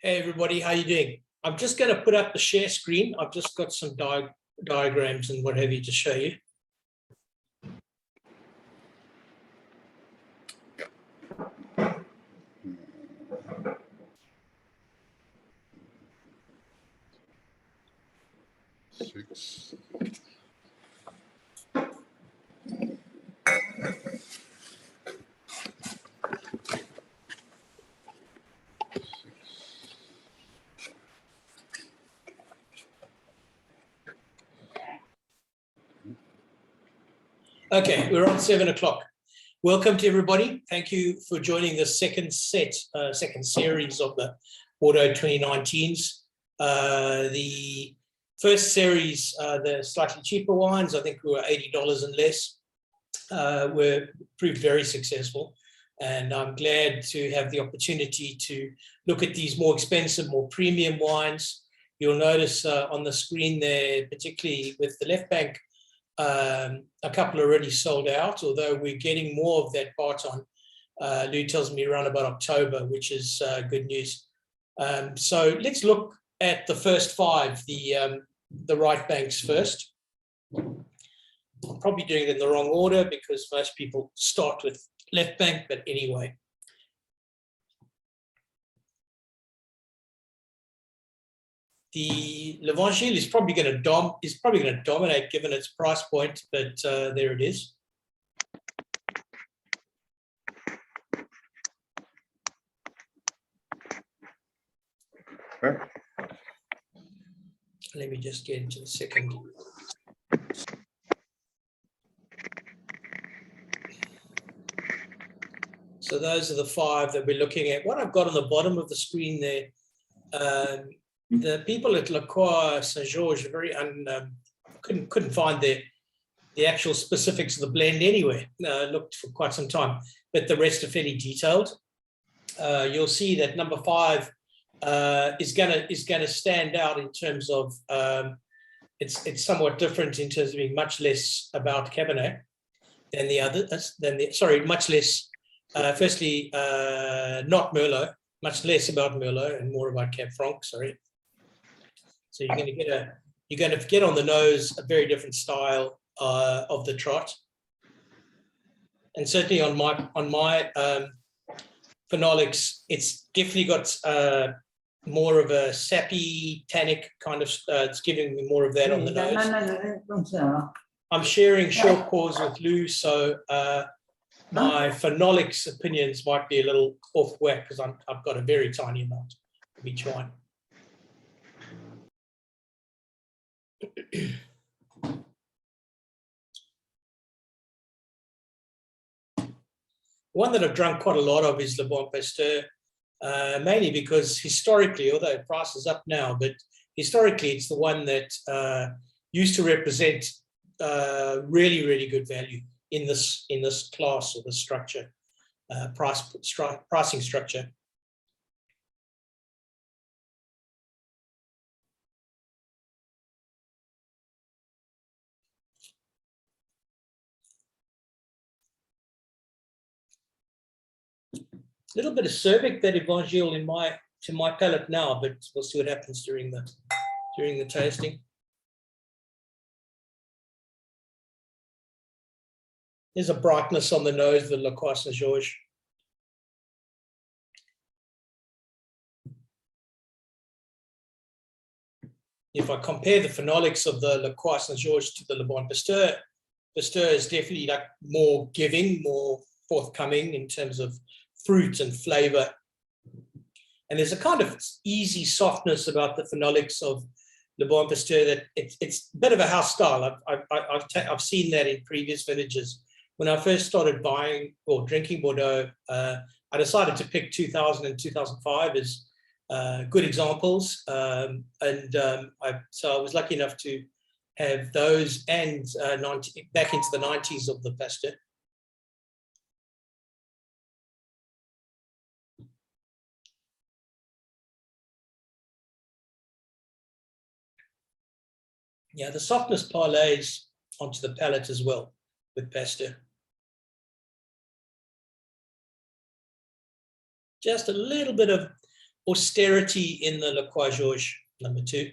Hey everybody, how you doing? I'm just going to put up the share screen. I've just got some diagrams and what have you to show you. Six. Okay, we're on 7 o'clock. Welcome to everybody. Thank you for joining the second series of the Bordeaux 2019s. The first series, the slightly cheaper wines, I think were $80 and less, proved very successful. And I'm glad to have the opportunity to look at these more expensive, more premium wines. You'll notice on the screen there, particularly with the left bank, a couple are already sold out, although we're getting more of that Barton. Lou tells me around about October, which is good news. So let's look at the first five, the right banks first. I'm probably doing it in the wrong order because most people start with left bank, but anyway. The L'Evangile is probably going to dominate given its price point, but there it is. Okay. Let me just get into the second. So those are the five that we're looking at. What I've got on the bottom of the screen there, the people at La Croix Saint-Georges are very couldn't find the actual specifics of the blend anywhere. Looked for quite some time, but the rest are fairly detailed. You'll see that number 5 is gonna stand out in terms of it's somewhat different in terms of being much less about Cabernet than the other. Much less. Firstly, not Merlot, much less about Merlot and more about Cab Franc. Sorry. So you're going to get on the nose a very different style of the trot, and certainly on my phenolics, it's definitely got more of a sappy, tannic kind of. It's giving me more of that on the nose. I'm sharing short pours with Lou, so my phenolics opinions might be a little off whack because I've got a very tiny amount of each wine. One that I've drunk quite a lot of is the Bon Pasteur, mainly because historically, although the price is up now, but historically it's the one that used to represent really, really good value in this class or the structure, pricing structure. A little bit acerbic, that Evangile to my palate now, but we'll see what happens during the tasting. There's a brightness on the nose of the La Croix Saint-Georges. If I compare the phenolics of the La Croix Saint-Georges to the Le Bon Pasteur, Pasteur is definitely like more giving, more forthcoming in terms of fruit and flavor. And there's a kind of easy softness about the phenolics of Le Bon Pasteur that it's a bit of a house style. I've seen that in previous vintages. When I first started buying or drinking Bordeaux, I decided to pick 2000 and 2005 as good examples. So I was lucky enough to have those and back into the 90s of the Pasteur. Yeah, the softness parlays onto the palate as well with Pasteur. Just a little bit of austerity in the Le Croix Georges, number 2.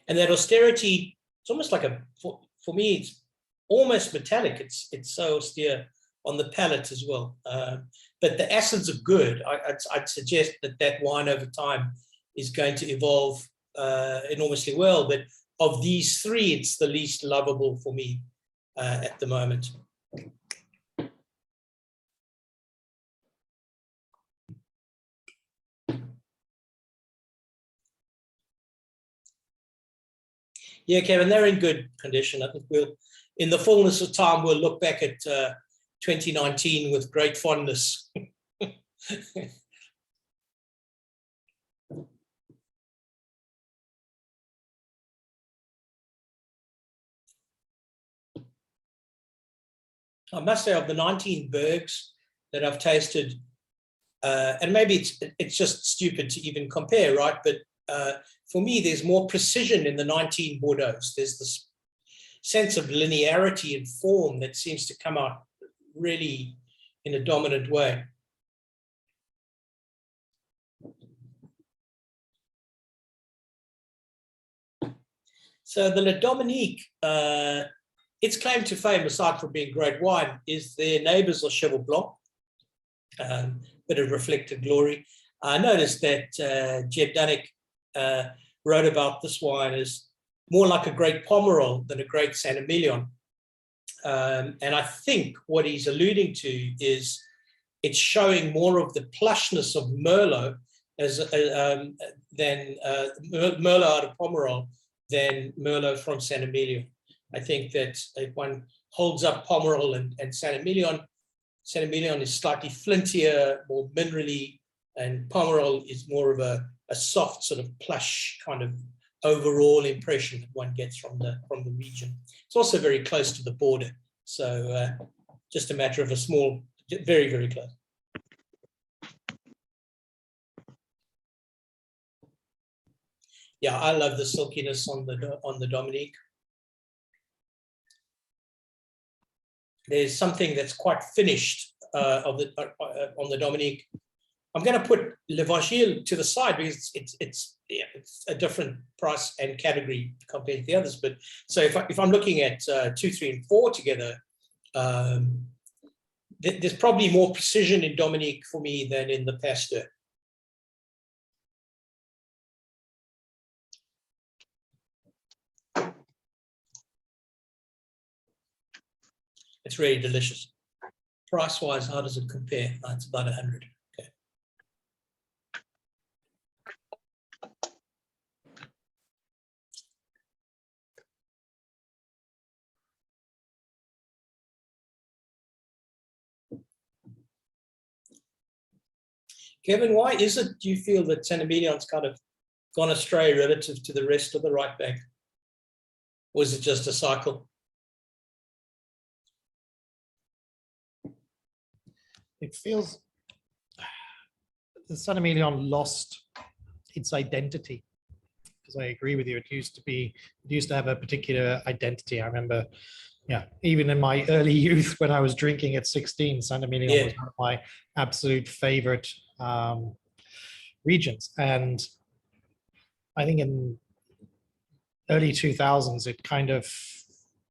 And that austerity, it's almost like for me, it's almost metallic. It's so austere on the palate as well. But the acids are good. I'd suggest that wine over time is going to evolve enormously well. But of these 3, it's the least lovable for me at the moment. Yeah, Kevin, they're in good condition. I think we'll, in the fullness of time, we'll look back at 2019 with great fondness. I must say, of the 19 Bergs that I've tasted, and maybe it's just stupid to even compare, right? But for me, there's more precision in the 19 Bordeaux. There's this sense of linearity and form that seems to come out really in a dominant way. So the Le Dominique, its claim to fame, aside from being great wine, is their neighbors are Cheval Blanc, bit of reflected glory. I noticed that Jeb Dunnick wrote about this wine as more like a great Pomerol than a great Saint-Émilion. And I think what he's alluding to is it's showing more of the plushness of Merlot than Merlot out of Pomerol than Merlot from Saint-Émilion. I think that if one holds up Pomerol and Saint-Émilion, Saint-Émilion is slightly flintier, more minerally, and Pomerol is more of a soft sort of plush kind of overall impression that one gets from the region. It's also very close to the border, so just a matter of a small, very, very close. Yeah, I love the silkiness on the Dominique. There's something that's quite finished on the Dominique. I'm going to put Le Vachille to the side because it's a different price and category compared to the others. But so if I'm looking at 2, 3, and 4 together, there's probably more precision in Dominique for me than in the Pasteur. It's really delicious. Price-wise, how does it compare? It's about 100. Okay. Kevin, why is it, do you feel that Saint-Émilion's kind of gone astray relative to the rest of the right bank? Or is it just a cycle? It feels the Saint-Émilion lost its identity, because I agree with you. It used to have a particular identity. I remember, yeah, even in my early youth when I was drinking at 16, Saint-Émilion was one of my absolute favorite regions. And I think in early 2000s, it kind of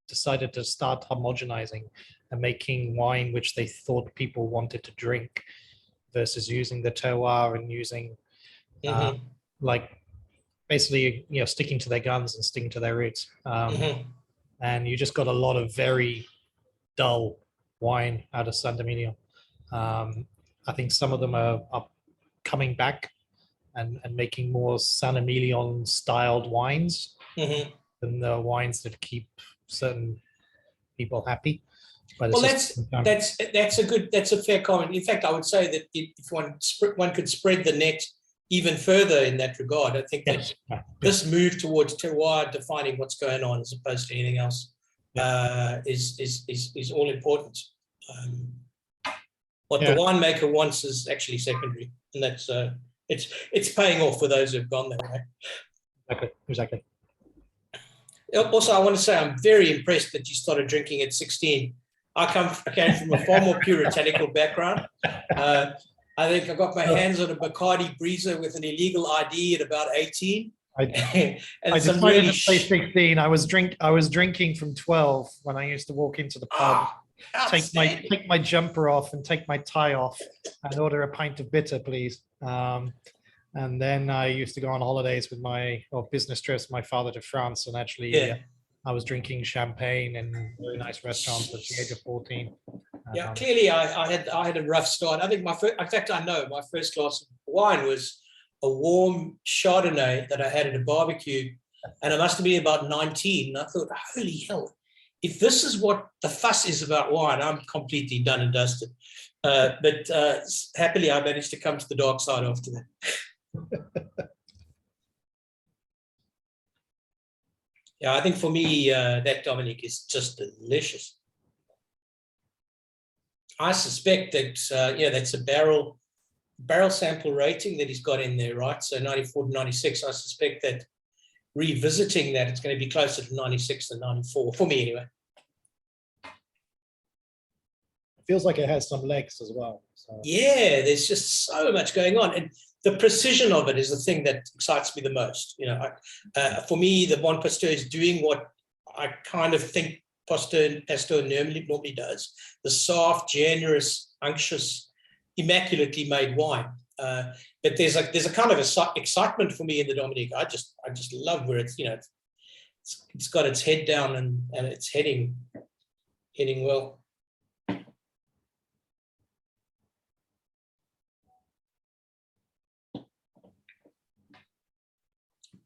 decided to start homogenizing and making wine which they thought people wanted to drink, versus using the terroir and using like basically, you know, sticking to their guns and sticking to their roots. And you just got a lot of very dull wine out of Saint-Émilion. I think some of them are coming back and making more Saint-Émilion styled wines than the wines that keep certain people happy. But well, that's a fair comment. In fact, I would say that if one could spread the net even further in that regard, I think that this move towards terroir, defining what's going on as opposed to anything else, is all important. What the winemaker wants is actually secondary, and that's it's paying off for those who've gone there, right? Exactly. Also, I want to say I'm very impressed that you started drinking at 16. I came from a far more puritanical background. I think I got my hands on a Bacardi Breezer with an illegal ID at about 18. I decided to say 16. I was drinking from 12 when I used to walk into the pub, take my jumper off and take my tie off and order a pint of bitter, please. And then I used to go on holidays with business trips with my father to France, and actually I was drinking champagne in really nice restaurants at the age of 14. Yeah, clearly I had a rough start. I think my first glass of wine was a warm Chardonnay that I had at a barbecue, and I must have been about 19. And I thought, holy hell, if this is what the fuss is about wine, I'm completely done and dusted. But happily, I managed to come to the dark side after that. Yeah, I think for me, that Dominique is just delicious. I suspect that, that's a barrel sample rating that he's got in there, right? So 94 to 96, I suspect that revisiting that, it's going to be closer to 96 than 94, for me anyway. It feels like it has some legs as well. So. Yeah, there's just so much going on. And the precision of it is the thing that excites me the most. For me, the Bon Pasteur is doing what I kind of think Pasteur normally does. The soft, generous, unctuous, immaculately made wine. But there's a kind of excitement for me in the Dominique. I just love where it's it's got its head down and it's heading well.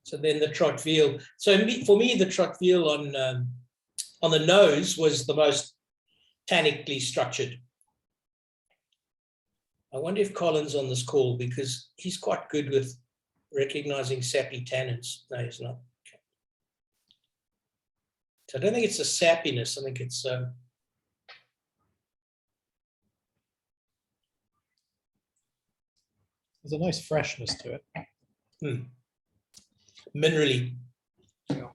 So then the Trotte-Vielle. So for me, the Trotte-Vielle on the nose was the most tannically structured. I wonder if Colin's on this call, because he's quite good with recognizing sappy tannins. No, he's not. Okay. So I don't think it's a sappiness. I think it's there's a nice freshness to it. Minerally. Yeah.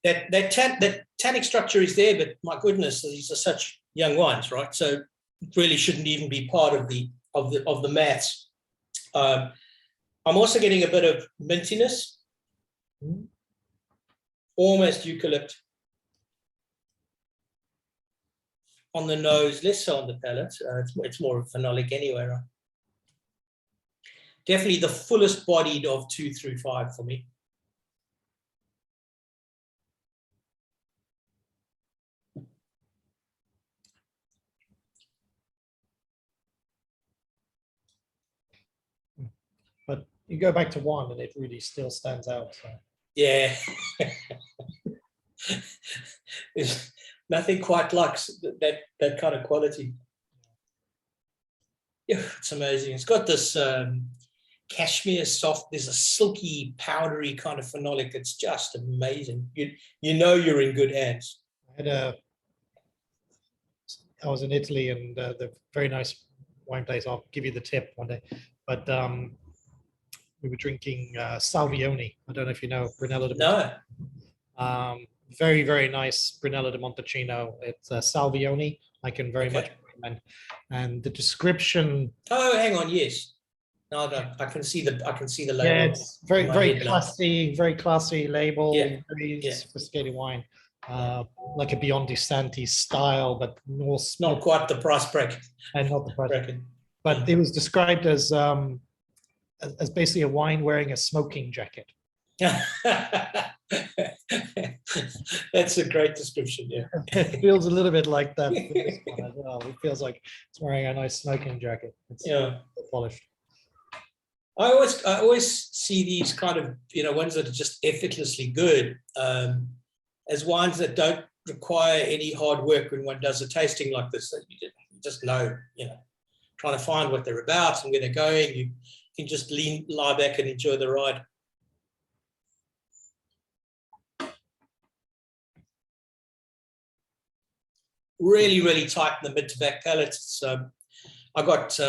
That tannic structure is there, but my goodness, these are such young wines, right? So it really shouldn't even be part of the maths. I'm also getting a bit of mintiness, almost eucalypt on the nose, less so on the palate. It's more of phenolic anyway, right? Definitely the fullest bodied of 2 through 5 for me. But you go back to one and it really still stands out. So. Yeah. There's nothing quite like that kind of quality. Yeah, it's amazing. It's got this cashmere soft, there's a silky, powdery kind of phenolic. It's just amazing. You know you're in good hands. I was in Italy, and the very nice wine place. I'll give you the tip one day. But we were drinking Salvioni. I don't know if you know Brunello de Montalcino. No. Very, very nice Brunello de Montalcino. It's Salvioni. I can very much recommend. And the description. Oh, hang on. Yes. No, I can see the label. Yeah, it's very classy label. Yeah. Very sophisticated wine. Like a Beyond Santi style, but more not quite the price bracket. And not the price bracket. But it was described as basically a wine wearing a smoking jacket. That's a great description. Yeah, it feels a little bit like that for this one as well. It feels like it's wearing a nice smoking jacket. It's polished. I always see these kind of ones that are just effortlessly good as wines that don't require any hard work when one does a tasting like this. You just know, trying to find what they're about and where they're going. You can just lie back and enjoy the ride. Really, really tight in the mid to back palate. So I got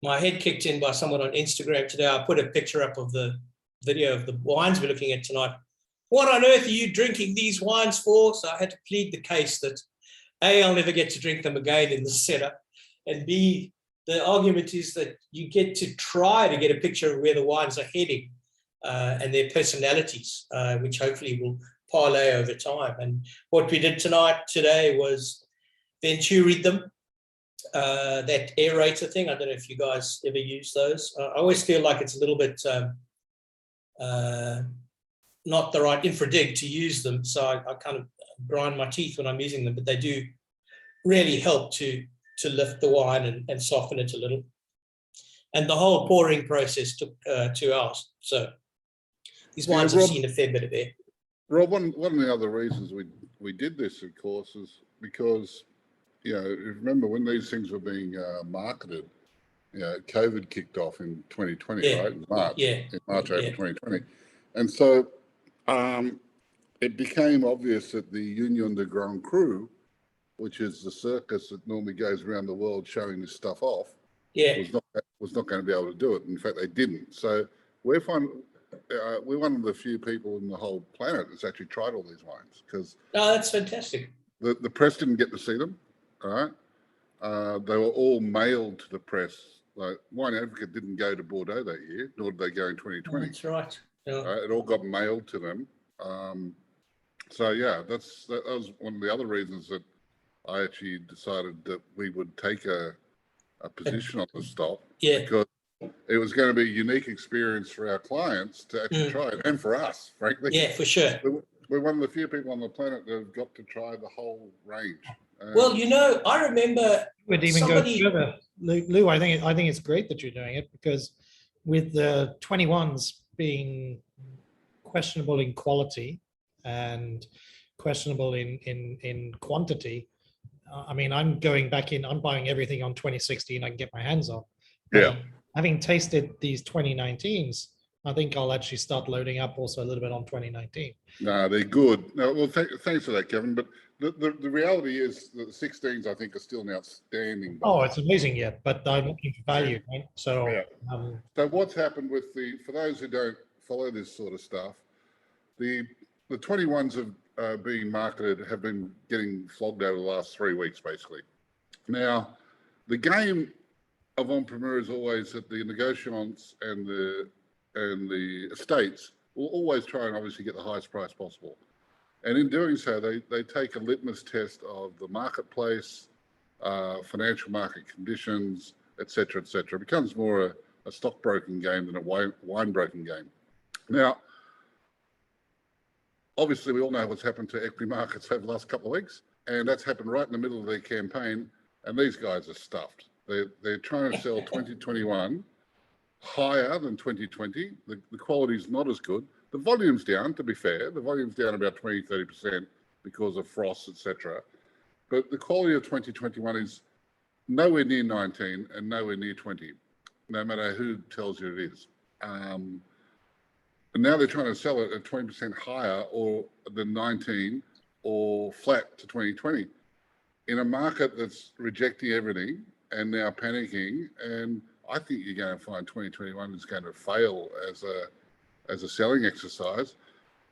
my head kicked in by someone on Instagram today. I put a picture up of the video of the wines we're looking at tonight. What on earth are you drinking these wines for? So I had to plead the case that A, I'll never get to drink them again in the setup, and B, the argument is that you get to try to get a picture of where the wines are heading and their personalities, which hopefully will parlay over time. And what we did today was venturi them, that aerator thing. I don't know if you guys ever use those. I always feel like it's a little bit not the right infradig to use them, so I kind of grind my teeth when I'm using them, but they do really help to lift the wine and soften it a little. And the whole pouring process took 2 hours. So these wines have seen a fair bit of air. Rob, one of the other reasons we did this, of course, is because, remember when these things were being marketed, COVID kicked off in 2020, right? In March, April 2020. And so it became obvious that the Union de Grand Cru, which is the circus that normally goes around the world showing this stuff off, was not going to be able to do it. In fact, they didn't. So we're one of the few people in the whole planet that's actually tried all these wines, because that's fantastic. The press didn't get to see them. All right, they were all mailed to the press. Like Wine Advocate didn't go to Bordeaux that year, nor did they go in 2020. That's right. Yeah. It all got mailed to them. So yeah, that was one of the other reasons that I actually decided that we would take a position on the stock, because it was going to be a unique experience for our clients to actually try it, and for us, frankly. Yeah, for sure. We're one of the few people on the planet that have got to try the whole range. Well, I remember would even go further, Lou. I think it's great that you're doing it, because with the 21s being questionable in quality and questionable in quantity, I mean, I'm going back in. I'm buying everything on 2016 I can get my hands on. Yeah. Having tasted these 2019s, I think I'll actually start loading up also a little bit on 2019. No, they're good. No, well, thanks for that, Kevin. But the reality is that the 16s, I think, are still an outstanding. Oh, it's amazing, but I'm looking for value, right? So, so what's happened with for those who don't follow this sort of stuff, the 21s have being marketed have been getting flogged over the last 3 weeks, basically. Now, the game of En Primeur is always that the negotiants and the estates will always try and obviously get the highest price possible. And in doing so, they take a litmus test of the marketplace, financial market conditions, et cetera, et cetera. It becomes more a stockbroking game than a wine broking game. Now, obviously, we all know what's happened to equity markets over the last couple of weeks, and that's happened right in the middle of their campaign, and these guys are stuffed. They're trying to sell 2021 higher than 2020. The quality's not as good. The volume's down, to be fair. The volume's down about 20, 30% because of frost, etc. But the quality of 2021 is nowhere near 19 and nowhere near 20, no matter who tells you it is. And now they're trying to sell it at 20% higher or than 19 or flat to 2020 in a market that's rejecting everything and now panicking. And I think you're going to find 2021 is going to fail as a selling exercise,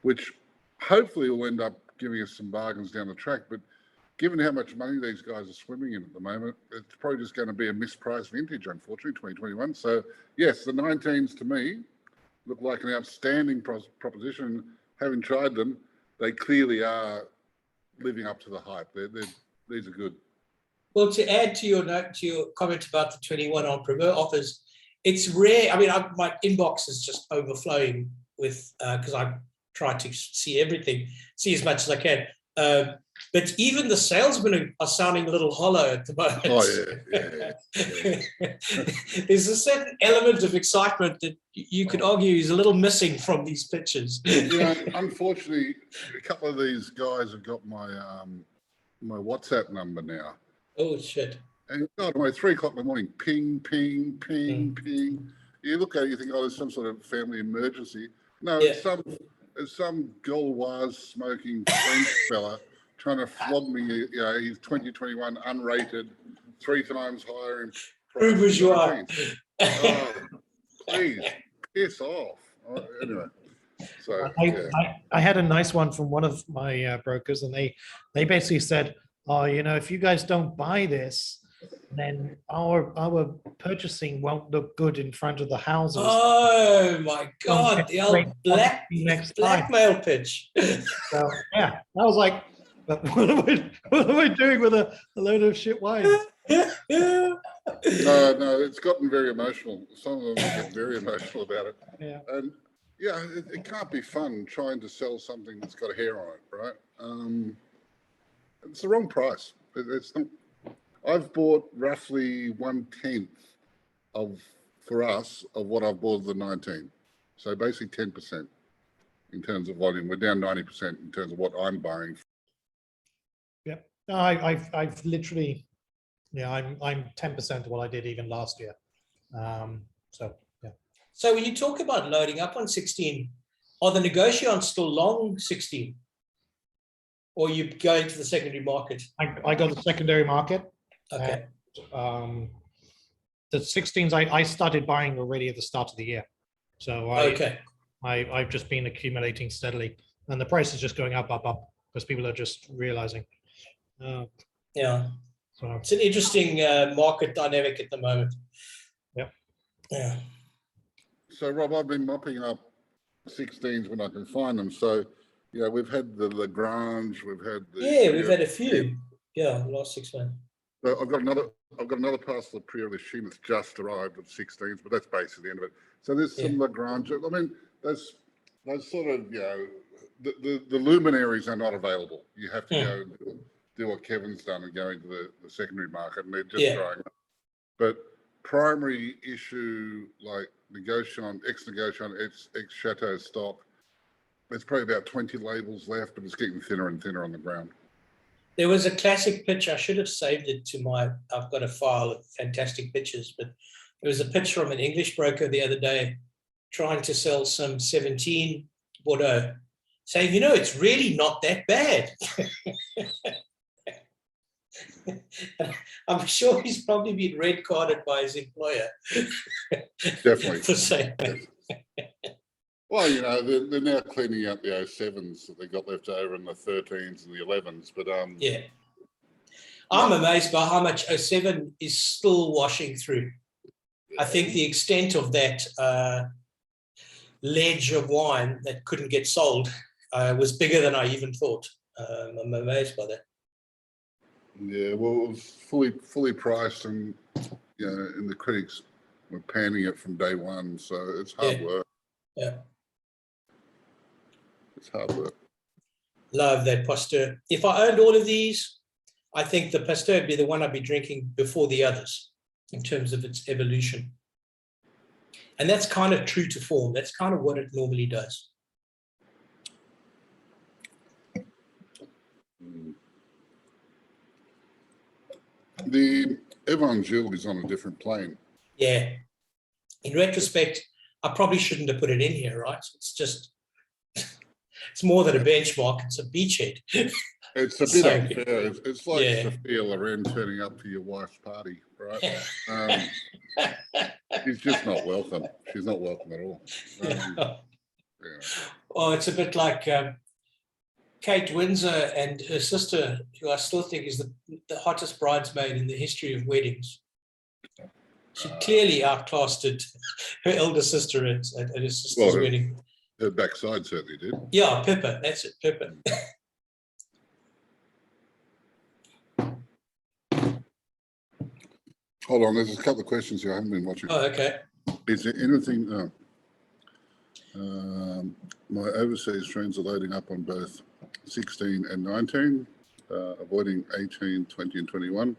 which hopefully will end up giving us some bargains down the track. But given how much money these guys are swimming in at the moment, it's probably just going to be a mispriced vintage, unfortunately, 2021. So yes, the 19s to me look like an outstanding proposition. Having tried them, they clearly are living up to the hype. These are good. Well, to add to your comment about the 21 En Primeur offers, it's rare. I mean, my inbox is just overflowing with, because I try to see everything, see as much as I can. But even the salesmen are sounding a little hollow at the moment. Oh, yeah. There's a certain element of excitement that you could argue is a little missing from these pictures. Unfortunately, a couple of these guys have got my my WhatsApp number now. Oh, shit. And God, at 3 o'clock in the morning, ping, ping, ping, ping. You look at it, you think, oh, there's some sort of family emergency. No, it's some Gauloise smoking French fella trying to flog me. He's 2021 unrated, 3 times higher in True bourgeois. Oh, please, piss off. Anyway, so yeah. I had a nice one from one of my brokers, and they basically said, "Oh, if you guys don't buy this, then our purchasing won't look good in front of the houses." Oh my God, the old blackmail pitch. So yeah, I was like, "But what am I doing with a load of shit wine?" No, it's gotten very emotional. Some of them get very emotional about it. Yeah. And yeah, it can't be fun trying to sell something that's got hair on it, right? It's the wrong price. It's not. I've bought roughly 1/10 for us of what I've bought of the 19. So basically 10% in terms of volume. We're down 90% in terms of what I'm buying. Yeah. No, I've literally, I'm 10% of what I did even last year. So yeah. So when you talk about loading up on 16, are the negotiants still long 16? Or you go into the secondary market? I got the secondary market. Okay. And, the 16s I started buying already at the start of the year. So I've just been accumulating steadily, and the price is just going up because people are just realizing. Yeah. So it's an interesting market dynamic at the moment. Yeah. Yeah. So Rob, I've been mopping up 16s when I can find them. So we've had the Lagrange, we've had we've had a few. Yeah, the last 6 months. So I've got another parcel of Prieure-Lichine that's just arrived at 16s, but that's basically the end of it. So there's some Lagrange. I mean, those sort of the luminaries are not available. You have to go and do what Kevin's done and go into the secondary market, and they're just drying up. But primary issue like ex-Negociant, ex-Chateau stock, there's probably about 20 labels left, but it's getting thinner and thinner on the ground. There was a classic pitch. I should have saved it to I've got a file of fantastic pitches, but there was a pitch from an English broker the other day trying to sell some 17 Bordeaux, saying, it's really not that bad. I'm sure he's probably been red carded by his employer. Definitely. For saying that. Well, they're now cleaning out the 07s that they got left over and the 13s and the 11s. But I'm amazed by how much 07 is still washing through. I think the extent of that ledge of wine that couldn't get sold was bigger than I even thought. I'm amazed by that. Yeah, well, it was fully priced, and and the critics were panning it from day one, so it's hard work. Yeah. It's hard work. Love that Pasteur. If I owned all of these, I think the Pasteur would be the one I'd be drinking before the others in terms of its evolution. And that's kind of true to form. That's kind of what it normally does. The Evangile is on a different plane. Yeah. In retrospect, I probably shouldn't have put it in here, right? It's just, it's more than a benchmark. It's a beachhead. It's a bit unfair. It's like Sophia Loren turning up to your wife's party, right? She's just not welcome. She's not welcome at all. Oh, it's a bit like Kate Windsor and her sister, who I still think is the hottest bridesmaid in the history of weddings. She clearly outclassed her elder sister at her sister's wedding. Her backside certainly did. Yeah, Pippa. That's it, Pippa. Hold on, there's a couple of questions here. I haven't been watching. Oh, okay. Is there anything? My overseas trains are loading up on both 16 and 19, avoiding 18, 20, and 21.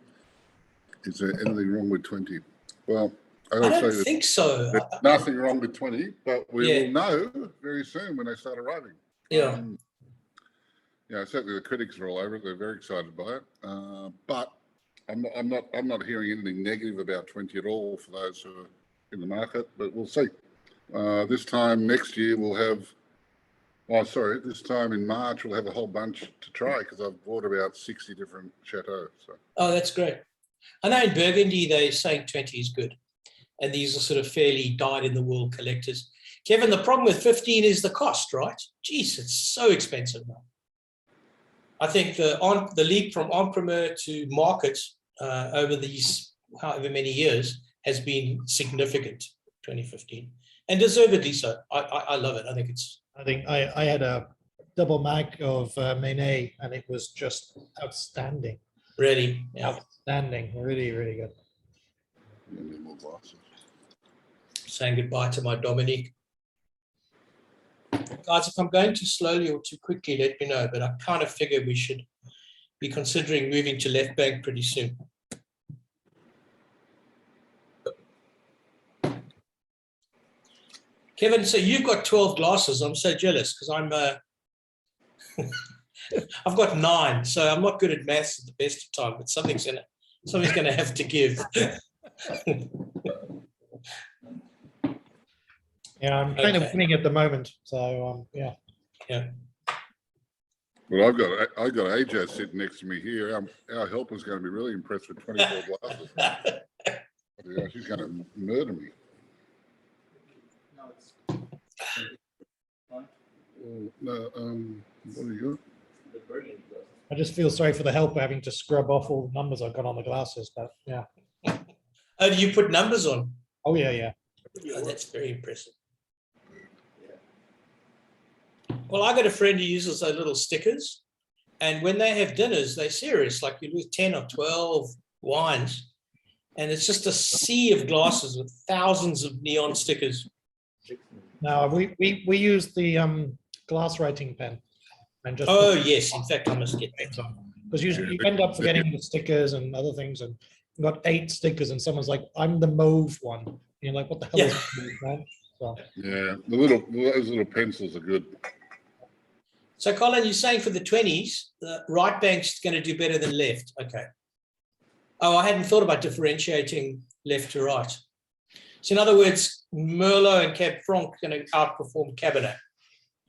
Is there anything wrong with 20? Well, I don't think so. There's nothing wrong with 20, but we will know very soon when they start arriving. Yeah. Certainly the critics are all over it. They're very excited by it. But I'm not hearing anything negative about 20 at all for those who are in the market. But we'll see. This time next year we'll have. This time in March we'll have a whole bunch to try because I've bought about 60 different chateaux. So. Oh, that's great. I know in Burgundy, they're saying 20 is good. And these are sort of fairly dyed-in-the-wool collectors. Kevin, the problem with 15 is the cost, right? Geez, it's so expensive now. I think the leap from en-primeur to market over these however many years has been significant, 2015, and deservedly so. I love it. I think I had a double mag of Manet, and it was just outstanding. Really, yeah. Outstanding, really, really good. Need more glasses. Saying goodbye to my Dominique. Guys, if I'm going too slowly or too quickly, let me know, but I kind of figure we should be considering moving to left bank pretty soon. Kevin, so you've got 12 glasses. I'm so jealous because I've got 9, so I'm not good at maths at the best of time, but something's gonna have to give. Yeah, I'm kind of winning at the moment, so yeah. Yeah. Well, I've got AJ sitting next to me here. Our helper's going to be really impressed with 24 glasses. Yeah, she's going to murder me. No, what do you got? I just feel sorry for the helper having to scrub off all the numbers I've got on the glasses, but yeah. Oh, do you put numbers on? Oh yeah, yeah. Oh, that's very impressive. Well, I got a friend who uses those little stickers, and when they have dinners, they're serious. Like you lose 10 or 12 wines, and it's just a sea of glasses with thousands of neon stickers. Now we use the glass writing pen, and just oh yes, in fact, I must get that. Because usually you end up forgetting the stickers and other things, and you've got 8 stickers, and someone's like, "I'm the mauve one." And you're like, "What the hell is that, man?" So. Yeah, those little pencils are good. So, Colin, you're saying for the 20s, the right bank's going to do better than left. Okay. Oh, I hadn't thought about differentiating left to right. So, in other words, Merlot and Cab Franc are going to outperform Cabernet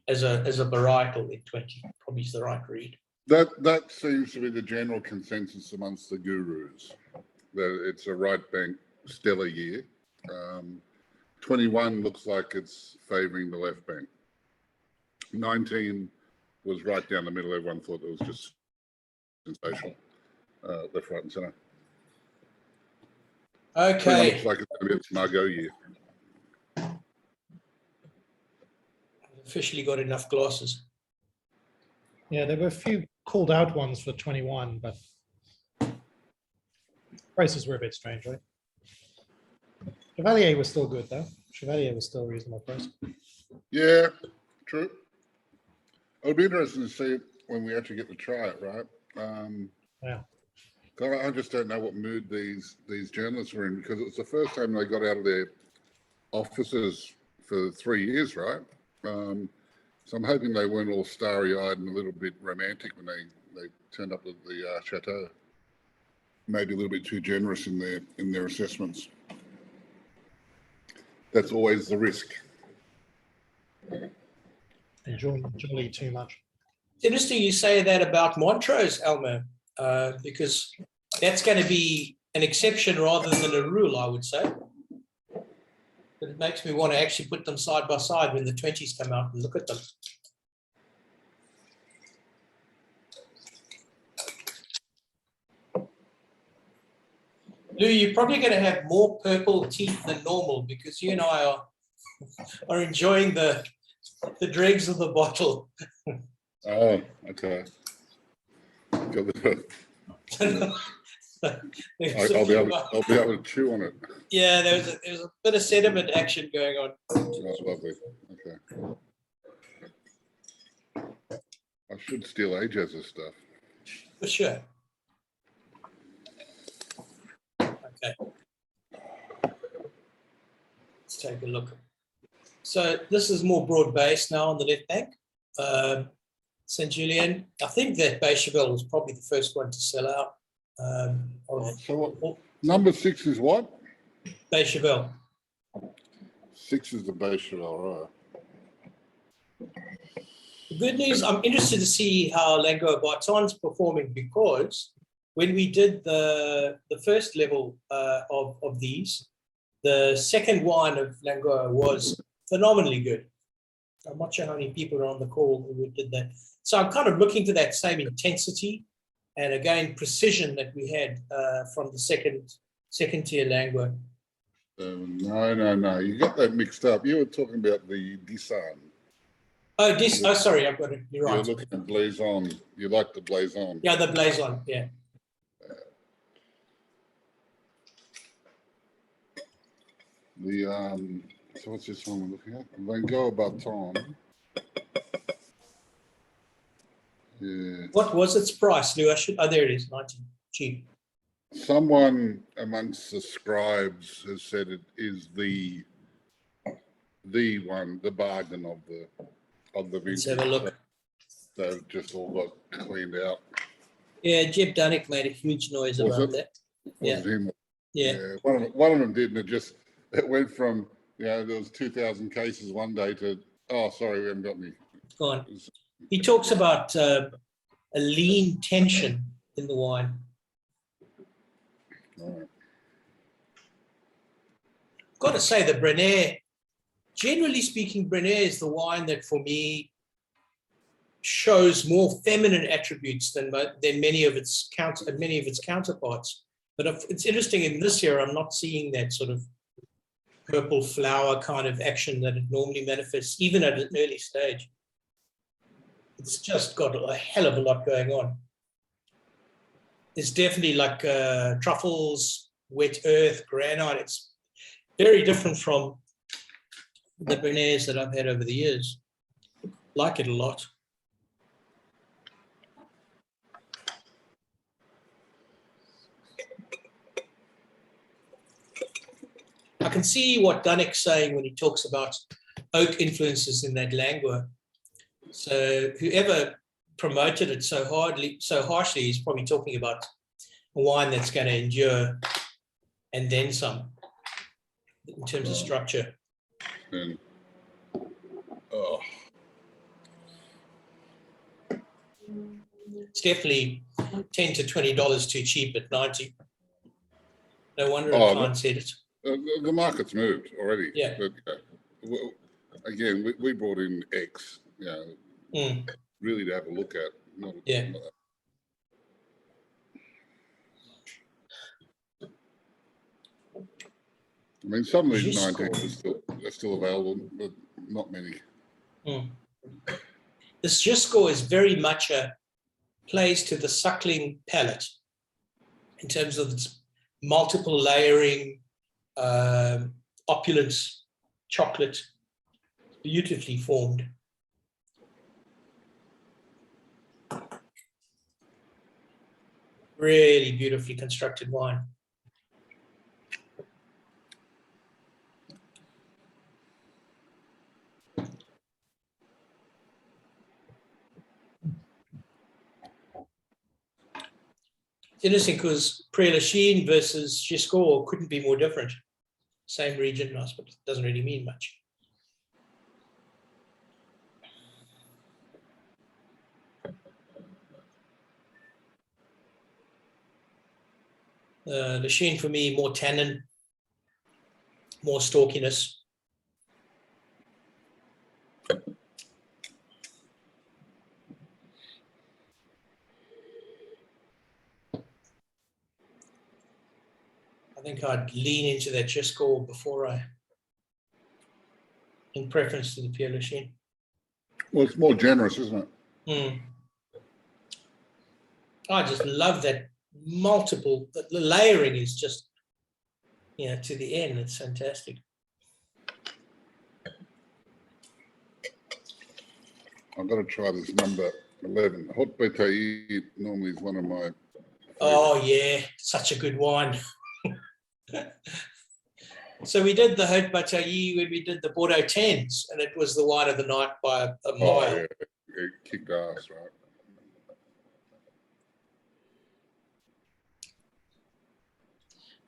as a varietal in 20. Probably is the right read. That seems to be the general consensus amongst the gurus, that it's a right bank stellar year. 21 looks like it's favouring the left bank. 19 was right down the middle. Everyone thought it was just sensational, left, right, and centre. Okay. Looks like it's going to be a Margaux year. Officially got enough glasses. Yeah, there were a few called out ones for 21, but prices were a bit strange, right? Chevalier was still good though. Chevalier was still reasonable price. Yeah, true. It'll be interesting to see when we actually get to try it, right? Yeah. I just don't know what mood these journalists were in, because it's the first time they got out of their offices for 3 years, right? So I'm hoping they weren't all starry-eyed and a little bit romantic when they turned up at the chateau. Maybe a little bit too generous in their assessments. That's always the risk. Jolly too much. It's interesting you say that about Montrose, Elmo, because that's going to be an exception rather than a rule, I would say. But it makes me want to actually put them side by side when the 20s come out and look at them. Lou, you're probably going to have more purple teeth than normal because you and I are enjoying the dregs of the bottle. Oh, okay. I'll be able to chew on it. Yeah, there's a bit of sediment action going on. That's lovely. Okay. I should steal AJ's stuff. For sure. Okay. Let's take a look. So this is more broad-based now on the left bank. St-Julien. I think that Beychevelle was probably the first one to sell out. So what, number 6 is what? Beychevelle. 6 is the Beychevelle, right? The good news, I'm interested to see how Langoa-Barton's performing because when we did the first level of these, the second wine of Langoa was phenomenally good. I'm not sure how many people are on the call who did that. So I'm kind of looking for that same intensity and again precision that we had from the second tier Langoa. No. You got that mixed up. You were talking about the Dissan. Oh, sorry, I've got it. You're right. You're looking at Blaison. You like the Blaison. Yeah, the Blaison, yeah. So what's this one we're looking at? Langoa-Barton. Yeah. What was its price, Lou? There it is, 19. Cheap. Someone amongst the scribes has said it is the one, the bargain of the vintage. Let's have a look. They've just all got cleaned out. Yeah, Jeb Dunnick made a huge noise about that. Yeah. Yeah. One of them did, and it went from, there was 2,000 cases one day to, oh, sorry, we haven't got any. Gone. He talks about a lean tension in the wine. All right. Got to say, the Brainaire, generally speaking, Brainaire is the wine that for me shows more feminine attributes than many of its counterparts. But it's interesting in this year, I'm not seeing that sort of purple flower kind of action that it normally manifests, even at an early stage. It's just got a hell of a lot going on. It's definitely like truffles, wet earth, granite. It's very different from the Brainaires that I've had over the years. Like it a lot. I can see what Dunnick's saying when he talks about oak influences in that Langoa. So whoever promoted it so harshly is probably talking about a wine that's going to endure and then some in terms of structure. And, It's definitely $10 to $20 too cheap at 90. No wonder a client said it. The market's moved already. Yeah. But, again, we brought in X, really to have a look at. Yeah. I mean, some of these Giscours. 19s are still available, but not many. This Giscours is very much plays to the suckling palate in terms of its multiple layering, opulence, chocolate, beautifully formed. Really beautifully constructed wine. It's interesting because Prieure-Lichine versus Giscours couldn't be more different. Same region, but it doesn't really mean much. Lichine for me, more tannin, more stalkiness. I think I'd lean into that Giscours before in preference to the Prieure-Lichine. Well, it's more generous, isn't it? I just love that multiple, the layering is just, to the end, it's fantastic. I've got to try this number 11. Haut Batailley normally is one of my favorites. Oh yeah, such a good wine. So we did the Haut Batailley when we did the Bordeaux 10s, and it was the wine of the night by a mile. Oh, yeah. It kicked ass, right?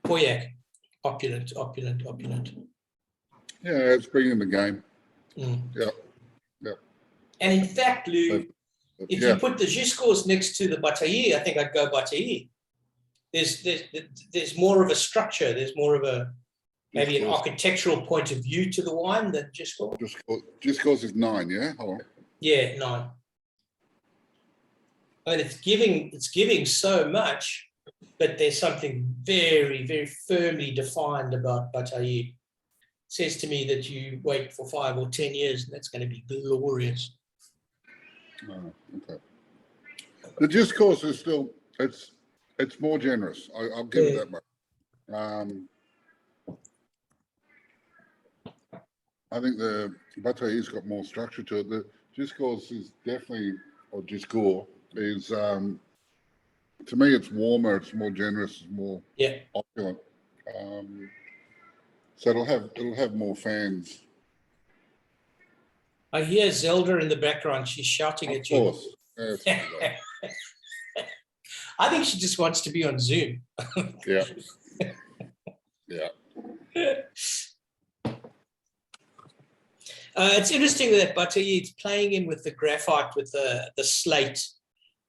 Pauillac, opulent, opulent, opulent. Yeah, it's bringing the game. Yeah. And in fact, Lou, if you put the Giscours next to the Batailley, I think I'd go Batailley. there's more of a structure. There's more of a maybe an architectural point of view to the wine than Giscours. Giscours is 9, yeah? Hold on. Yeah, 9. I mean, it's giving so much, but there's something very, very firmly defined about Batailley. It says to me that you wait for 5 or 10 years, and that's going to be glorious. Oh, okay. The Giscours is still, it's more generous. I'll give it that much. I think the Batailley's got more structure to it. The Giscours is definitely, or Giscours is, to me, it's warmer, it's more generous, it's more opulent. So it'll have more fans. I hear Zelda in the background. She's shouting at you. Of course. I think she just wants to be on Zoom. Yeah. Yeah. It's interesting that Batailley is playing in with the graphite, with the slate,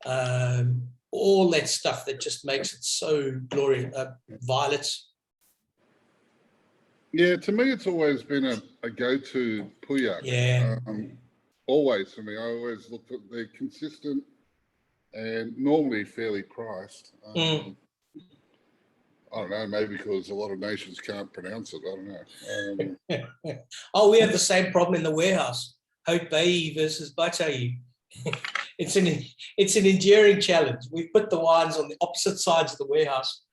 all that stuff that just makes it so glorious. Violets. Yeah, to me, it's always been a go-to Pauillac. Yeah. Always for me. I always look at they're consistent and normally fairly priced. I don't know, maybe because a lot of nations can't pronounce it. I don't know. Oh, we have the same problem in the warehouse. Haut versus Batailley. It's an enduring challenge. We've put the wines on the opposite sides of the warehouse.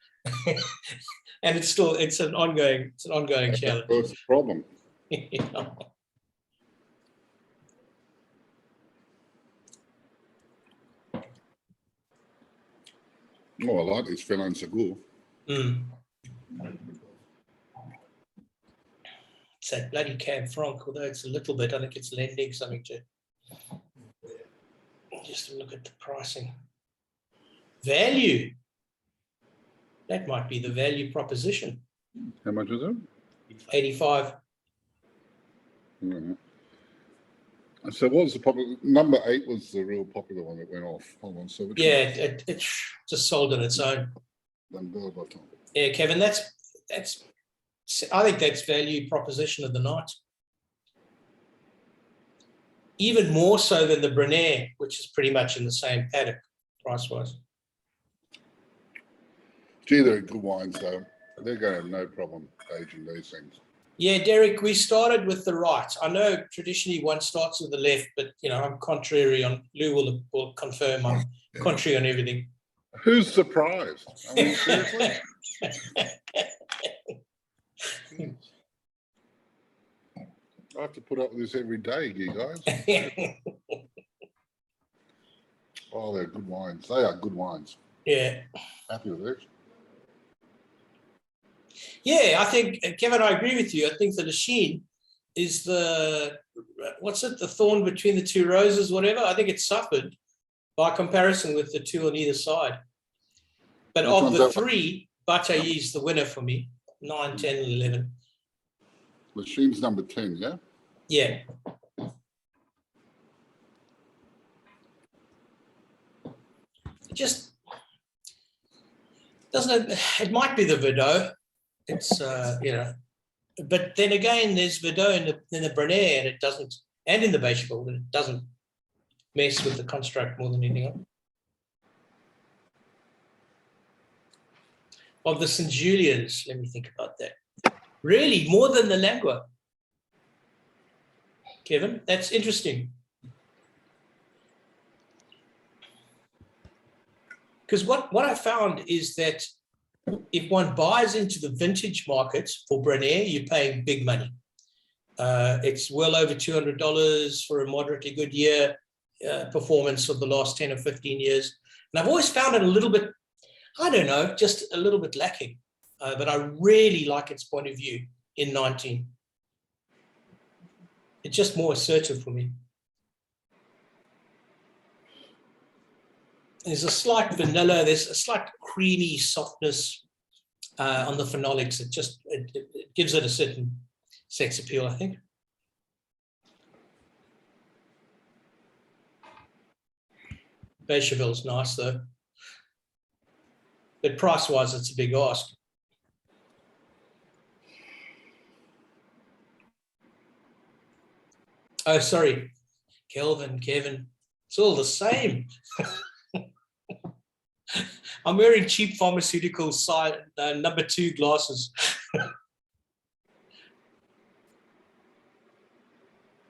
And it's an ongoing challenge. That's the problem. Oh, I like this Phelan Segur. It's that bloody Cab Franc, although it's a little bit, I think it's lending something to. Just look at the pricing. Value. That might be the value proposition. How much is it? 85. So what was the popular? Number 8 was the real popular one that went off. Hold on. So it just sold on its own. Langoa-Barton. Yeah, Kevin, that's. I think that's value proposition of the night. Even more so than the Brainaire, which is pretty much in the same paddock, price-wise. Gee, they're good wines, though. They're going to have no problem aging these things. Yeah, Derek, we started with the right. I know traditionally one starts with the left, but, I'm contrary on, Lou will confirm I'm contrary on everything. Who's surprised? I mean, seriously? I have to put up with this every day, you guys. Oh, they're good wines. They are good wines. Yeah. Happy with this. Yeah, I think, Kevin, I agree with you. I think the Lichine is the thorn between the two roses, whatever. I think it suffered by comparison with the two on either side. But of the 3, Batailley is the winner for me. 9, 10, and 11. Lichine's number 10, yeah? Yeah. It just doesn't, it might be the Verdot. It's, but then again, there's Verdot in the Brainaire, and it doesn't, and in the Beychevelle, and it doesn't mess with the construct more than anything else. Of the St-Julians, let me think about that. Really, more than the Langoa. Kevin, that's interesting. Because what I found is that if one buys into the vintage market for Brainaire, you're paying big money. It's well over $200 for a moderately good year performance of the last 10 or 15 years. And I've always found it a little bit, I don't know, just a little bit lacking. But I really like its point of view in 19. It's just more assertive for me. There's a slight vanilla, there's a slight creamy softness on the phenolics. It gives it a certain sex appeal, I think. Bechevelle's nice though. but price-wise, it's a big ask. Oh, sorry, Kevin, it's all the same. I'm wearing cheap pharmaceutical size number 2 glasses.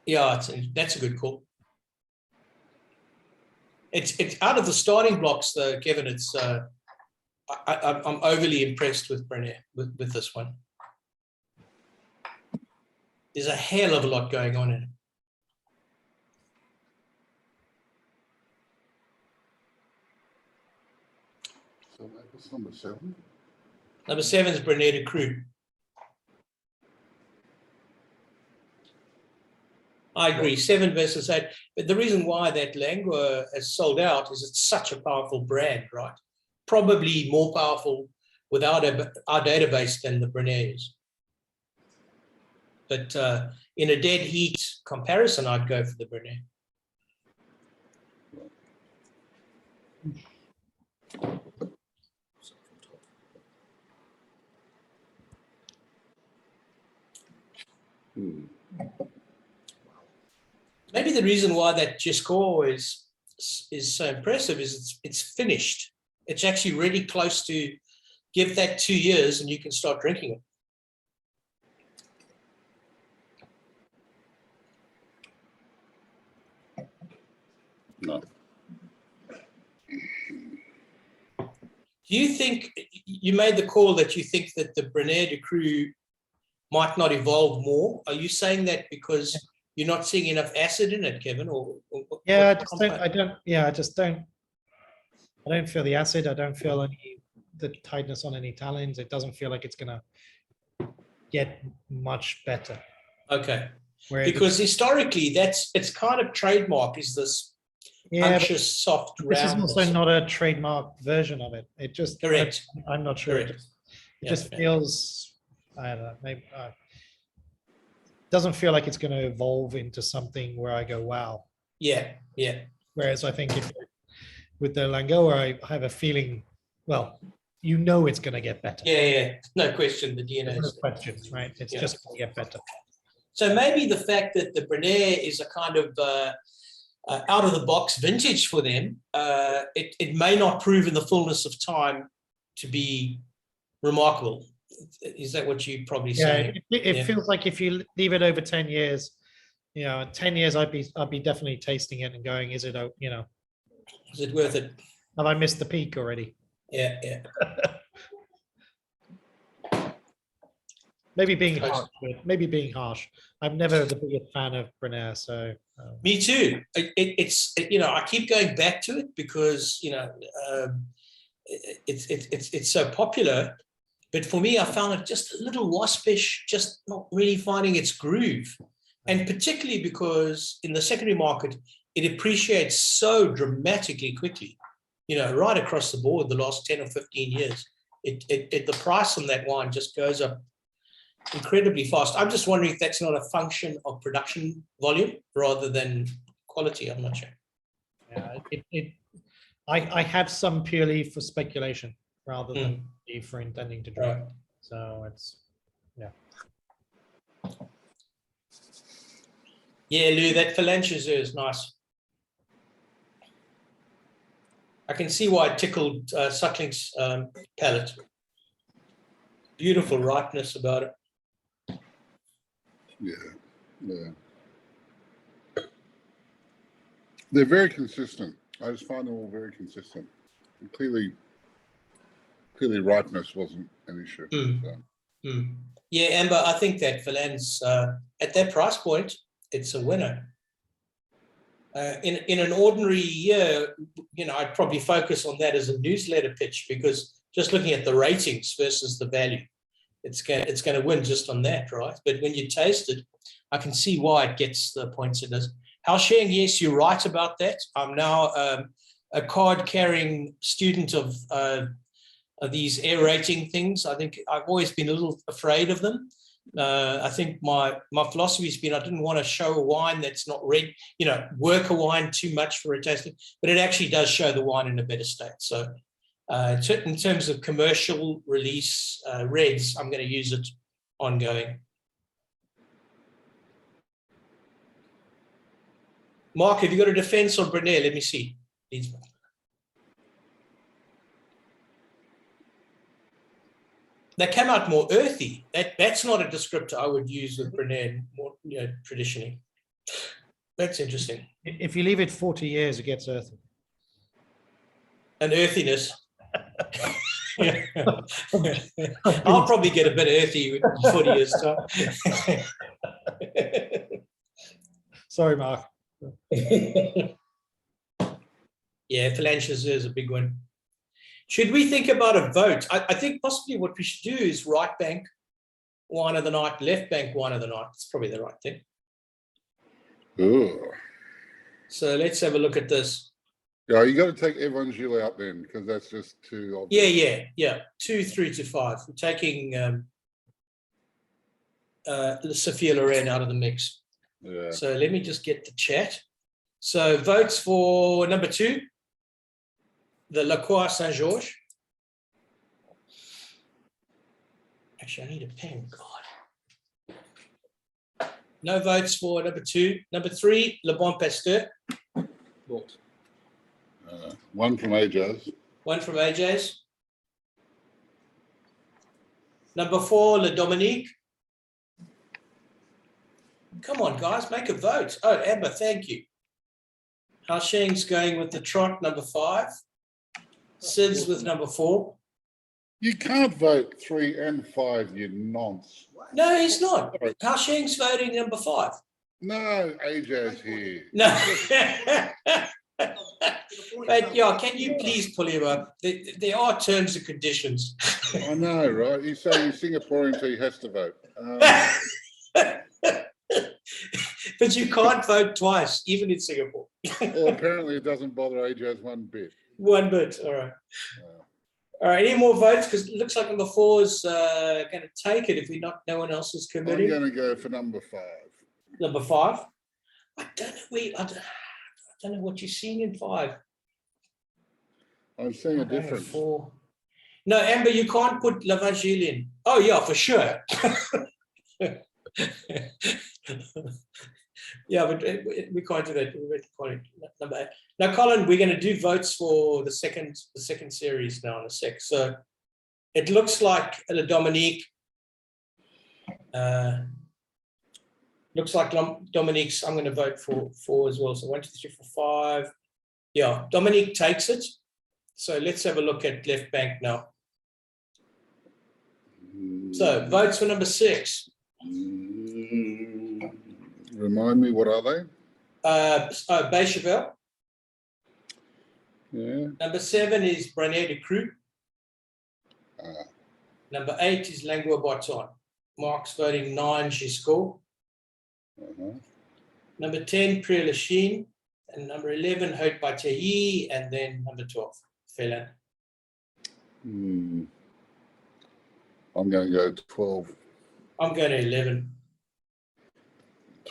Yeah, that's a good call. It's out of the starting blocks, though, Kevin. It's I'm overly impressed with Brainaire with this one. There's a hell of a lot going on in it. So that's number 7. Number 7 is Brainaire Ducru. I agree, 7 versus 8. But the reason why that Langoa has sold out is it's such a powerful brand, right? Probably more powerful without our database than the Brainaire is. But in a dead heat comparison, I'd go for the Brainaire. Maybe the reason why that Giscours is so impressive is it's finished. It's actually really close to give that 2 years and you can start drinking it. No. Do you think you made the call that you think that the Brainaire Ducru might not evolve more? Are you saying that because you're not seeing enough acid in it, Kevin? Yeah, I don't feel the acid. I don't feel the tightness on any tannins. It doesn't feel like it's gonna get much better. Okay. Where Because historically, it's kind of trademark is this unctuous, soft roundness. This is also not a trademark version of it. It just Correct. I'm not sure. Correct. It just feels, I don't know, maybe doesn't feel like it's going to evolve into something where I go, wow. Yeah. Whereas I think with the Langoa, I have a feeling, well, you know it's going to get better. Yeah. No question. The DNA There's no is questions, right? It's just going to get better. So maybe the fact that the Brainaire is a kind of out of the box vintage for them, it may not prove in the fullness of time to be remarkable. Is that what you probably saying? It feels like if you leave it over 10 years, 10 years, I'd be definitely tasting it and going, is it, Is it worth it? have I missed the peak already? Yeah. Maybe being harsh. I'm never the biggest fan of Brainaire, so. Me too. It's I keep going back to it because it's so popular. But for me, I found it just a little waspish, just not really finding its groove. And particularly because in the secondary market, it appreciates so dramatically quickly, right across the board the last 10 or 15 years. The price on that wine just goes up incredibly fast. I'm just wondering if that's not a function of production volume rather than quality. I'm not sure. Yeah, I have some purely for speculation rather than for intending to drink. Right. So it's, yeah. Yeah, Lou, that Phelan is nice. I can see why it tickled Suckling's palate. Beautiful ripeness about it. Yeah. They're very consistent. I just find them all very consistent. And clearly ripeness wasn't an issue. So. Yeah, Amber, I think that Phelan's at that price point, it's a winner. In an ordinary year, I'd probably focus on that as a newsletter pitch because just looking at the ratings versus the value, it's going to win just on that, right? But when you taste it, I can see why it gets the points it does. Hao Sheng, yes, you're right about that. I'm now a card-carrying student of these air rating things. I think I've always been a little afraid of them. I think my philosophy has been I didn't want to show a wine that's not red, work a wine too much for a tasting, but it actually does show the wine in a better state. So In terms of commercial release reds, I'm going to use it ongoing. Mark, have you got a defense on Brainaire? Let me see. They came out more earthy. That's not a descriptor I would use with Brainaire more, traditionally. That's interesting. If you leave it 40 years, it gets earthy. An earthiness. I'll probably get a bit earthy in 40 years' time. Sorry, Mark. Yeah, Phalanges is a big one. Should we think about a vote? I think possibly what we should do is right bank wine of the night, left bank wine of the night. It's probably the right thing. Ooh. So let's have a look at this. Yeah, you got to take Evangile out then, because that's just too obvious. Yeah. 2 through to 5. We're taking Sophia Loren out of the mix. Yeah. So let me just get the chat. So votes for number 2, the La Croix Saint-Georges. Actually, I need a pen. God. No votes for number 2. Number 3, Le Bon Pasteur. One from AJ's. One from AJ's. Number 4, Le Dominique. Come on, guys, make a vote. Oh, Amber, thank you. Hao Sheng's going with the Trot, number 5. Sid's with number 4. You can't vote 3 and 5, you nonce. No, he's not. Hao Sheng's voting number 5. No, AJ's here. No. But yeah, can you please pull him up? There are terms and conditions. I know, right? He's saying he's Singaporean, so he has to vote. But you can't vote twice, even in Singapore. Well, apparently it doesn't bother AJ's one bit. One bit, all right. All right, any more votes? Because it looks like number 4 is going to take it if no one else is committing. I'm going to go for number 5. Number 5? I don't know what you're seeing in 5. I'm seeing a difference. 4. No, Amber, you can't put Lavagile in. Oh, yeah, for sure. Yeah, but we can't do that. Number 8. Now, Colin, we're going to do votes for the second series now in a sec. So it looks like the Dominique. Looks like Dominique's. I'm going to vote for as well. So 1, 2, 3, 4, 5. Yeah, Dominique takes it. So let's have a look at left bank now. So votes for number 6. Remind me, what are they? Beychevelle. Yeah. Number 7 is Brainaire Ducru. Number 8 is Langoa-Barton. Mark's voting 9, Giscours. Number 10, Prieure-Lichine. And number 11, Haut Batailley. And then number 12, Phelan. I'm going to go 12. I'm going to 11.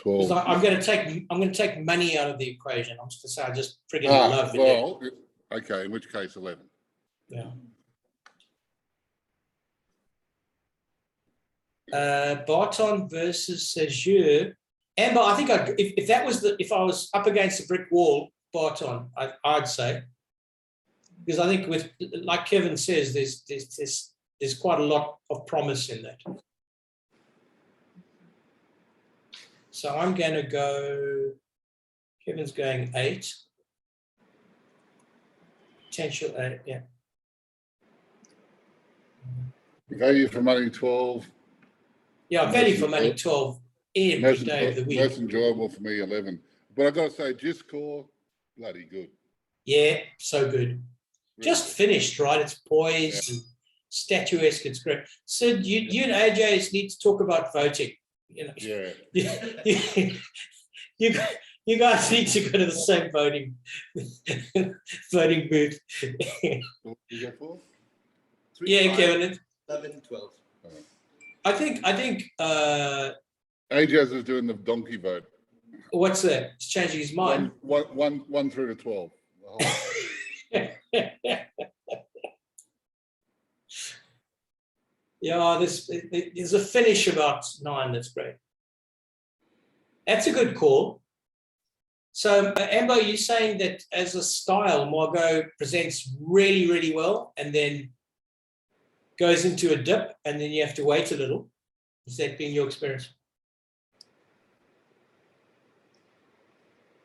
12. I'm going to take money out of the equation. I'm just going to say I just friggin' love it. Well, okay, in which case 11. Yeah. Barton versus Segur. Amber, I think if I was up against a brick wall, Barton, I'd say, because I think with, like Kevin says, there's quite a lot of promise in that. So I'm going to go. Kevin's going 8. Potential 8, yeah. Value for money 12. Yeah, value for money 12 every day of the week. Most enjoyable for me 11. But I've got to say, Giscours, bloody good. Yeah, so good. Just finished, right? It's poised and statuesque. It's great. Sid, you and AJ need to talk about voting. You know, you guys need to go to the same voting booth. What did you go for? 3, Yeah, 5, Kevin. 11, 12. I think AJ's is doing the donkey vote. what's that? He's changing his mind. 1 through to 12. Yeah, there's a finish about 9. That's great. That's a good call. So, Ambo, you're saying that as a style, Margaux presents really, really well and then goes into a dip and then you have to wait a little. Has that been your experience?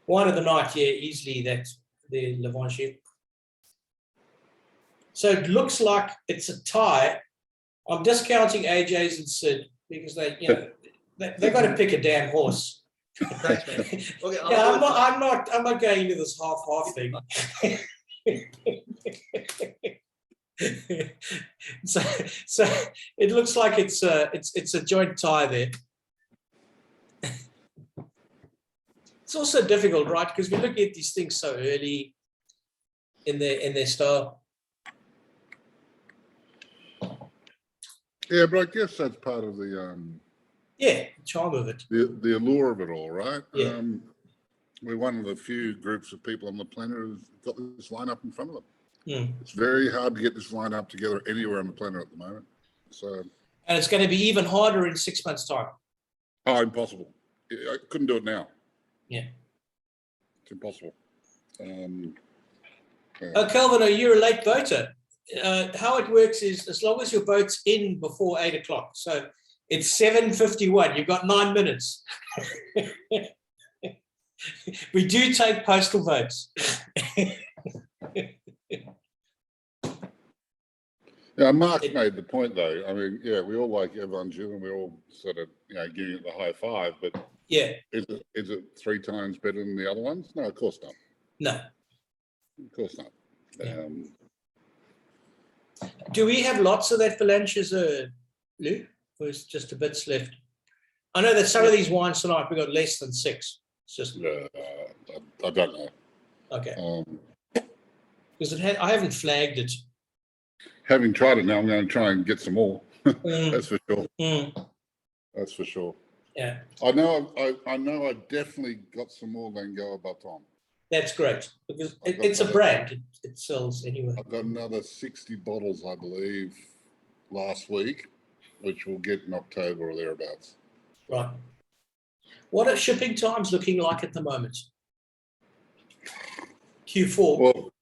Wine of the night, yeah, easily that's the Levanchier. So it looks like it's a tie. I'm discounting AJ's and Sid because they got to pick a damn horse. Thanks, man. Okay, Yeah, I'm not going into this half thing. so it looks like it's a joint tie there. It's also difficult, right? Because we're looking at these things so early in their style. Yeah, but I guess that's part of the Charm of it. the allure of it all, right? Yeah. We're one of the few groups of people on the planet who've got this lineup in front of them. Mm. It's very hard to get this lineup together anywhere on the planet at the moment. So, And it's going to be even harder in 6 months' time. impossible. I couldn't do it now. Yeah. It's impossible. Kelvin, are you a late voter? How it works is as long as your vote's in before 8 o'clock. So it's 7:51. You've got 9 minutes. We do take postal votes. Yeah, Mark made the point though. I mean, yeah, we all like Evangeline and we're all sort of, giving it the high five, but Yeah, is it 3 times better than the other ones? No, of course not. no. Of course not. Yeah. Do we have lots of that Phalanges, Lou? Or is just a bits left? I know that some of these wines tonight we got less than 6. It's just I don't know. okay. Because I haven't flagged it. Having tried it now, I'm going to try and get some more. Mm, That's for sure. mm, That's for sure. yeah, I know I've definitely got some more Langoa-Barton. that's great because it's a brand. It sells anyway. I've got another 60 bottles, I believe, last week, which we'll get in October or thereabouts. Right. What are shipping times looking like at the moment? Q4. Well,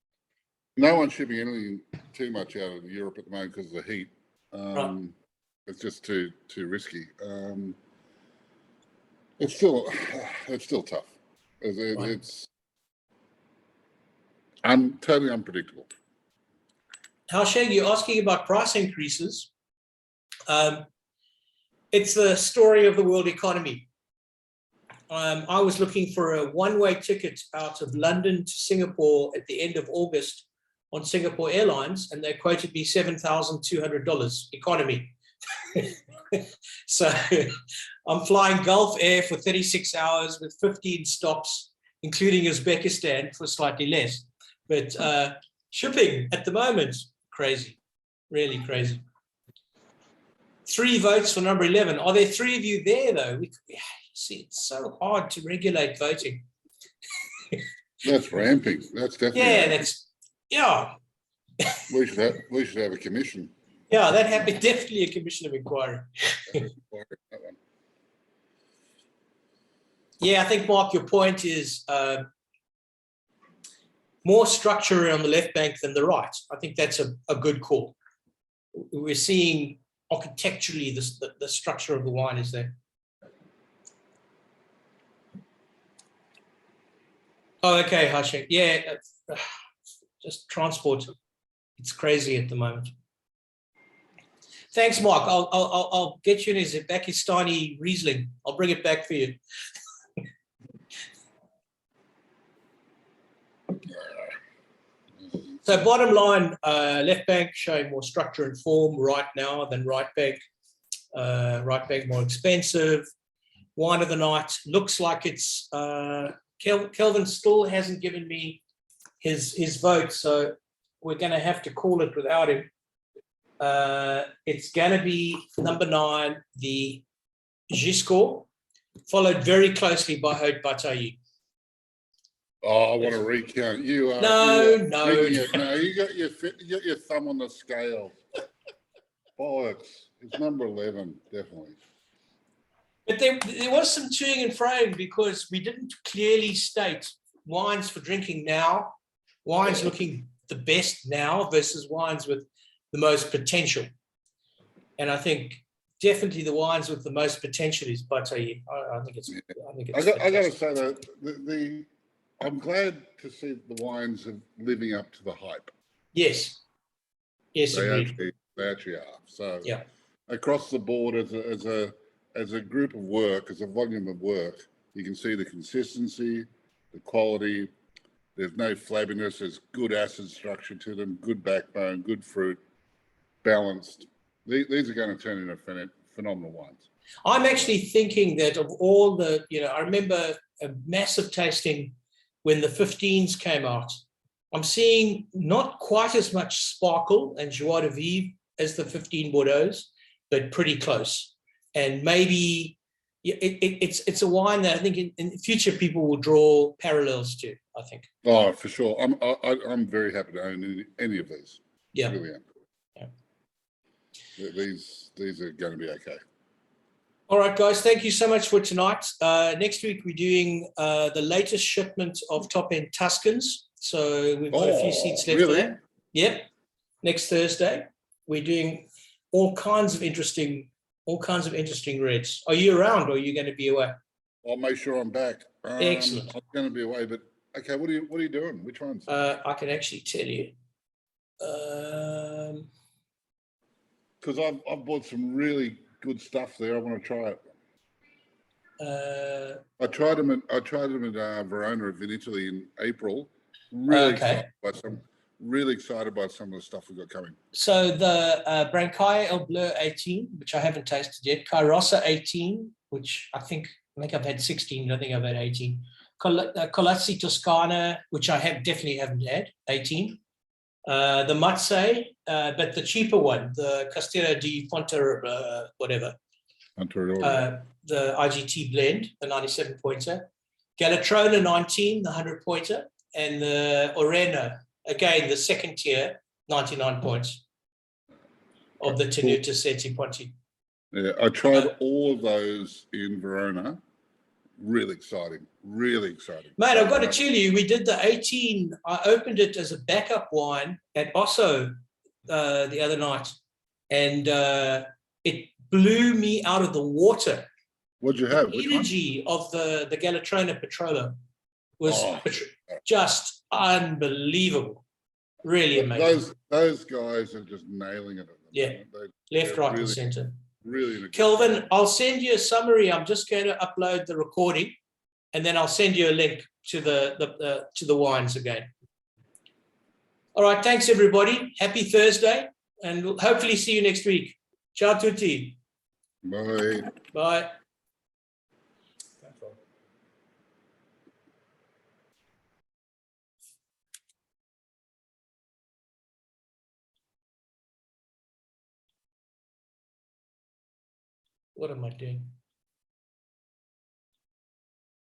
no one's shipping anything too much out of Europe at the moment because of the heat. Right. It's just too risky. It's still tough. It's totally unpredictable. How Shane, you're asking about price increases. It's the story of the world economy. I was looking for a one-way ticket out of London to Singapore at the end of August on Singapore Airlines, and they quoted me $7,200 economy. So I'm flying Gulf Air for 36 hours with 15 stops, including Uzbekistan for slightly less. But shipping at the moment, crazy, really crazy. 3 votes for number 11. Are there 3 of you there, though? See, it's so hard to regulate voting. That's ramping. That's definitely. Yeah, ramping. yeah. We should have a commission. Yeah, that happened. Definitely a commission of inquiry. Yeah, I think, Mark, your point is more structure on the left bank than the right. I think that's a good call. We're seeing architecturally the structure of the wine is there. Oh, okay, Hashik. Yeah, just transport. It's crazy at the moment. Thanks, Mark. I'll get you in his Pakistani Riesling. I'll bring it back for you. So bottom line, left bank showing more structure and form right now than right bank. Right bank more expensive. Wine of the night looks like it's Kelvin still hasn't given me his vote, so we're going to have to call it without him. It's going to be number 9, the Giscours, followed very closely by Haut Batailley. Oh, I want to recount. You are. No. No, you got your thumb on the scale. Bollocks. It's number 11, definitely. But there was some toing and froing because we didn't clearly state wines for drinking now, wines looking the best now versus wines with the most potential. And I think definitely the wines with the most potential is Batailley. I think it's. I got to say that I'm glad to see the wines are living up to the hype. Yes. Yes, They agreed. actually are. So Yeah. across the board, as a group of work, as a volume of work, you can see the consistency, the quality. There's no flabbiness. There's good acid structure to them, good backbone, good fruit, balanced. These are going to turn into phenomenal wines. I'm actually thinking that of all the, I remember a massive tasting when the 15s came out. I'm seeing not quite as much sparkle and joie de vivre as the 15 Bordeaux's, but pretty close. And maybe it's a wine that I think in future people will draw parallels to, I think. Oh, for sure. I'm very happy to own any of these. Yeah. Really am. Yeah. These are going to be okay. All right, guys, thank you so much for tonight. Next week, we're doing the latest shipment of top-end Tuscans. So we've got a few seats left for that. Yep. Next Thursday, we're doing all kinds of interesting reds. Are you around or are you going to be away? I'll make sure I'm back. Excellent. I'm going to be away, but okay, what are you doing? Which ones? I can actually tell you. Because I've bought some really good stuff there. I want to try it. I tried them in Verona in Italy in April. Really excited by some of the stuff we've got coming. So the Brancaille El Bleu 18, which I haven't tasted yet. Carossa 18, which I think I've had 16. I think I've had 18. Colazzi Toscana, which I definitely haven't had, 18. The Matze, but the cheaper one, the Castello di Fonte, whatever. The IGT blend, the 97-pointer. Galatrona 19, the 100-pointer. And the Oreno, again, the second tier, 99 points of the Tenuta Seti Ponti. Yeah, I tried all of those in Verona. Really exciting. Really exciting. Mate, I've got to tell you, we did the 18. I opened it as a backup wine at Osso the other night, and it blew me out of the water. What'd you have? The energy of the Galatrona Petrolo was just unbelievable. Really amazing. Those guys are just nailing it. Yeah, left, right, and centre. Really. Kelvin, I'll send you a summary. I'm just going to upload the recording, and then I'll send you a link to the wines again. All right, thanks everybody. Happy Thursday, and we'll hopefully see you next week. Ciao tutti. Bye. Bye. What am I doing?